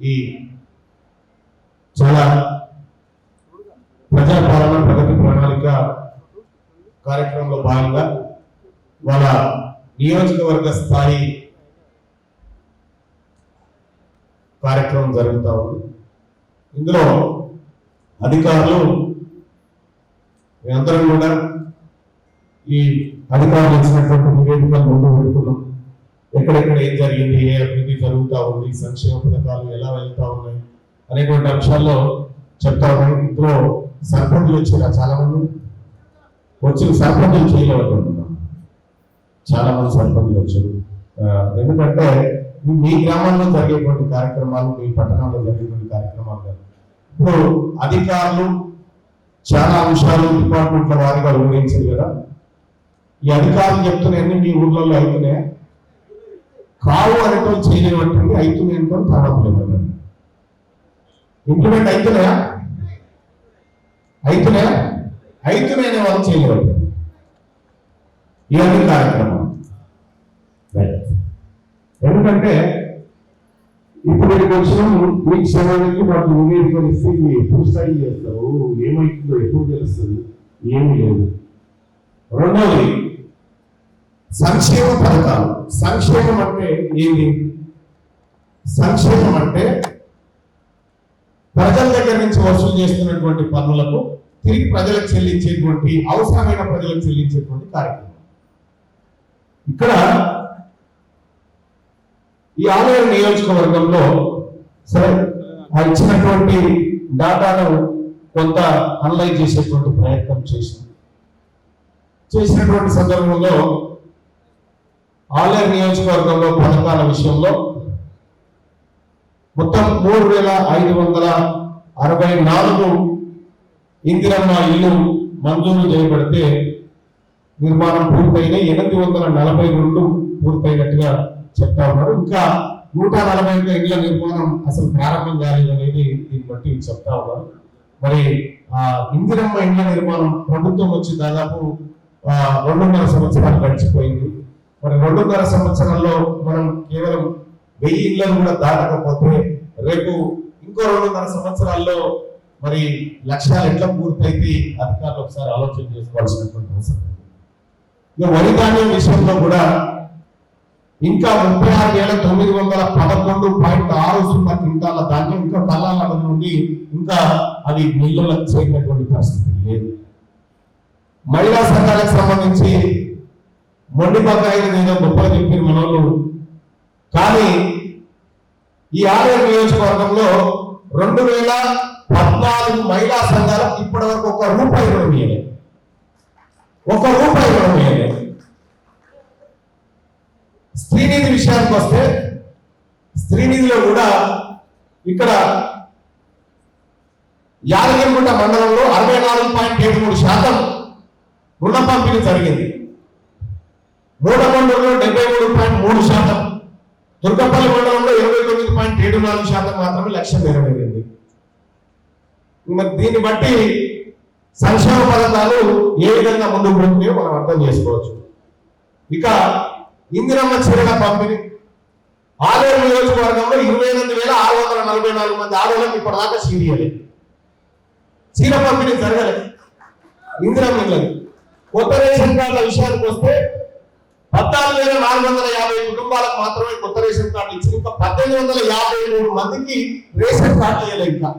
ఈ చాలా ప్రజాపాలన ప్రగతి ప్రణాళిక కార్యక్రమంలో భాగంగా వాళ్ళ నియోజకవర్గ స్థాయి కార్యక్రమం జరుగుతూ ఉంది. ఇందులో అధికారులు అందరం కూడా ఈ అధికారులు ఇచ్చినటువంటి నివేదికలు ముందు పెడుతున్నాం. ఎక్కడెక్కడ ఏం జరిగింది, ఏ అభివృద్ధి జరుగుతూ ఉంది, సంక్షేమ పథకాలు ఎలా వెళ్తా ఉన్నాయి అనేటువంటి అంశాల్లో చెప్తా ఉన్నాయి. ఇందులో సర్పంచులు వచ్చారు, చాలా మంది వచ్చిన సర్పంచులు చేయలేకపోతున్నాం. చాలా మంది సర్పంచులు వచ్చారు. ఎందుకంటే మీ గ్రామంలో జరిగేటువంటి కార్యక్రమాలు, మీ పట్టణంలో జరిగేటువంటి కార్యక్రమాలు కాదు. ఇప్పుడు అధికారులు చాలా అంశాలు డిపార్ట్మెంట్ల వారిగా వివరించారు కదా. ఈ అధికారులు చెప్తున్నాయని మీ ఊర్లలో అవుతున్నాయా? కావు అనేటో చేయలేనటువంటి అవుతున్నాయంటో తర్వాత ఇంప్లిమెంట్ అవుతున్నాయా? అవుతున్నాయనే వాళ్ళు చేయలేరు. ఇవన్నీ కార్యక్రమం. ఎందుకంటే ఇప్పుడు ఇక్కడికి వచ్చినాము, మీకు సమయానికి మాకు నివేదికలు ఇస్తే ఎప్పుడు స్టడీ చేస్తారు, ఏమైతుందో ఎప్పుడు తెలుస్తుంది, ఏమీ లేదు. రెండవది సంక్షేమ పథకాలు. సంక్షేమం అంటే ఏంటి? సంక్షేమం అంటే ప్రజల దగ్గర నుంచి వసూలు చేస్తున్నటువంటి పన్నులకు తిరిగి ప్రజలకు చెల్లించేటువంటి, అవసరమైన ప్రజలకు చెల్లించేటువంటి కార్యక్రమం. ఇక్కడ ఈ ఆలయ నియోజకవర్గంలో సరే ఆ ఇచ్చినటువంటి డాటాను కొంత అనలైజ్ చేసేటువంటి ప్రయత్నం చేసినటువంటి సందర్భంలో ఆలయ నియోజకవర్గంలో పథకాల విషయంలో మొత్తం 3564 ఇందిరమ్మ ఇల్లు మంజూరు చేయబడితే నిర్మాణం పూర్తయిన 842 పూర్తయినట్టుగా చెప్తా ఉన్నారు. ఇంకా 141 ఇళ్ల నిర్మాణం అసలు ప్రారంభం కాలేదు అనేది దీన్ని బట్టి చెప్తా ఉన్నారు. మరి ఇందిరమ్మ ఇళ్ల నిర్మాణం ప్రభుత్వం వచ్చి దాదాపు 2.5 సంవత్సరాలు గడిచిపోయింది. మరి 2.5 సంవత్సరాల్లో మనం కేవలం 1000 ఇళ్లను కూడా దాటకపోతే రేపు ఇంకో 2.5 సంవత్సరాల్లో మరి లక్ష్యాలు ఎట్లా పూర్తయితే అధికారులు ఒకసారి ఆలోచన చేసుకోవాల్సినటువంటి అవసరం. ఇక వరి ధాన్యం విషయంలో కూడా ఇంకా 36,911.60 క్వింటాల ధాన్యం ఇంకా కళ్ళాల నుండి ఇంకా అది మిల్లులకు చేరినటువంటి పరిస్థితి లేదు. మహిళా సంఘాలకు సంబంధించి మొండి బకాయిలు నేను గొప్పగా చెప్పిన మనోళ్ళు, కానీ ఈ ఆలయ నియోజకవర్గంలో 2014 మహిళా సంఘాలకు ఇప్పటి వరకు ₹1 ఇవ్వడం లేదు. స్త్రీనిధి విషయానికి వస్తే స్త్రీనిధిలో కూడా ఇక్కడ యాదగిరిగుట్ట మండలంలో 64.73% రుణ పంపిణీ జరిగింది. మూడమండలంలో 73.3%, దుర్గపల్లి మండలంలో 29.74% మాత్రమే లక్ష్యం నెరవేరింది. మరి దీన్ని బట్టి సంక్షేమ పథకాలు ఏ విధంగా ముందుకు పోతున్నాయో మనం అర్థం చేసుకోవచ్చు. ఇక ఇందిరమ్మ చీరల పంపిణీ ఆలయ నియోజకవర్గంలో 28,644 మంది ఆడవాళ్ళకి ఇప్పటిదాకా చీర పంపిణీ జరగలేదు. ఇందిరమ్మ ఇళ్ళకి కొత్త రేషన్ కార్డుల విషయానికి వస్తే 14,450 కుటుంబాలకు మాత్రమే కొత్త రేషన్ కార్డులు ఇచ్చి ఇంకా 1,853 మందికి రేషన్ కార్డు ఇవ్వలేదు. ఇంకా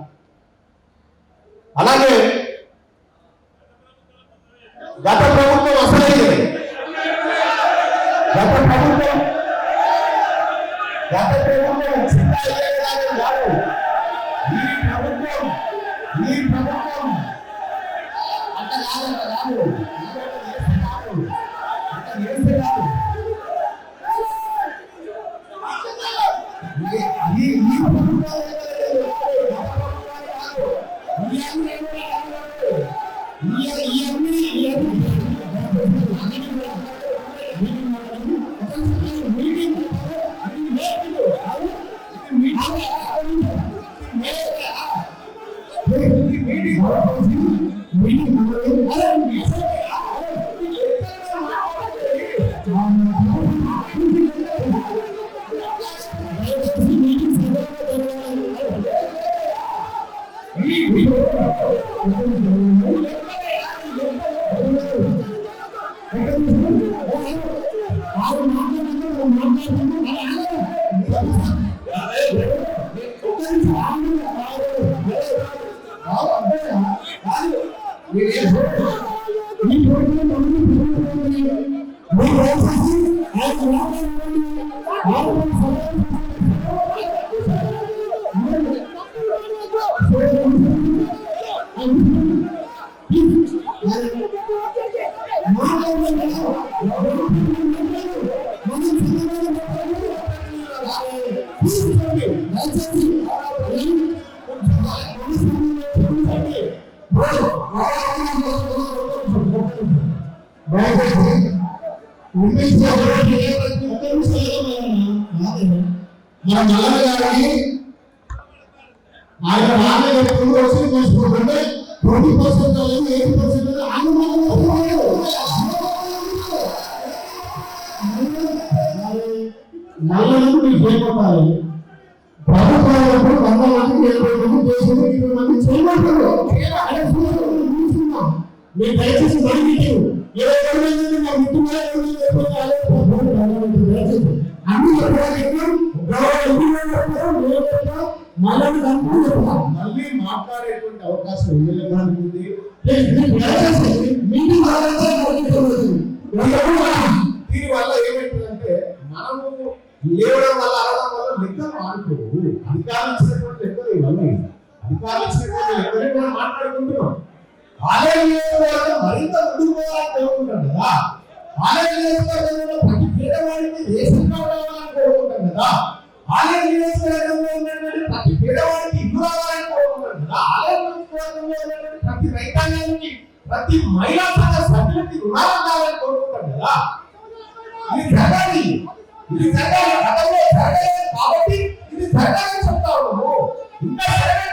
అలాగే గత ప్రభుత్వం అసలే గత ప్రభుత్వం ఈ ప్రభుత్వం అంత కాదు. ఆయన రాజు రోజులు తీసుకుంటుంటే 20% 80% నల్లలకు మీకు చేయబట్టాలి ప్రభుత్వాలకు 100 మందికి 70 మంది చేసుకుంటే 20 మంది చేయబడతారు. మీరు దయచేసి జరిగించు 20 మంది నా ముట్టుమల అన్ని మళ్ళీ మాట్లాడేటువంటి అవకాశం ఉంది. దీనివల్ల ఏమైతుందంటే మనము లేవడం వల్ల అడగడం వల్ల లెక్కలు మారుకోవు. అధికారులు ఇచ్చినటువంటి లెక్కలు ఇవన్నీ అధికారులు ఇచ్చినటువంటి లెక్కలే మనం మాట్లాడుకుంటున్నాం. ఆలయ నియోజకవర్గం మరింత ముందుకు పోవాలని కోరుకుంటాం కదా. ఆలయ నియోజకవర్గంలో ప్రతి పేదవాడికి రేషన్ కార్డు రావాలని కోరుకుంటాం కదా. ఆలయ నియోజకవర్గంలో ఉన్నటువంటి ప్రతి పేదవాడికి ఇల్లు రావాలని కోరుకుంటాం కదా. ఆలయ నియోజకవర్గంలో ఉన్నటువంటి ప్రతి రైతాంగానికి ప్రతి మహిళా సంఘ సభ్యులకి రుణాలు కావాలని కోరుకుంటాం కదా. ఇది జరగాలి, ఇది జరగాలి. గతంలో జరగలేదు కాబట్టి ఇది జరగాలని చెప్తా ఉన్నాము. ఇంకా జరగాలి